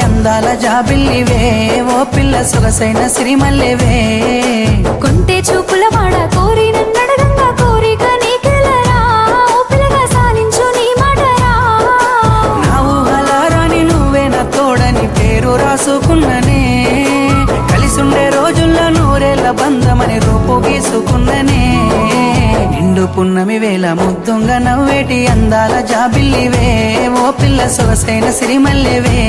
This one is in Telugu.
అందాల జాబిల్లివే ఓ పిల్ల సొగసైన సిరిమల్లెవే కొంటే చూపుల వాడ కోరి నన్నడగంగా కోరిక నీకెలరా ఓ పిల్లగా సాలించు నీ మాటరా నా ఊహలారాని నువ్వే నా తోడని పేరు రాసుకున్ననే కలిసుండే రోజుల్లో నూరేళ్ల బంధమని రూపు గీసుకున్ననే నిండు పున్నమి వేళ ముద్దుంగా నవ్వేటి అందాల జాబిల్లివే ఓ పిల్ల సొగసైన సిరిమల్లెవే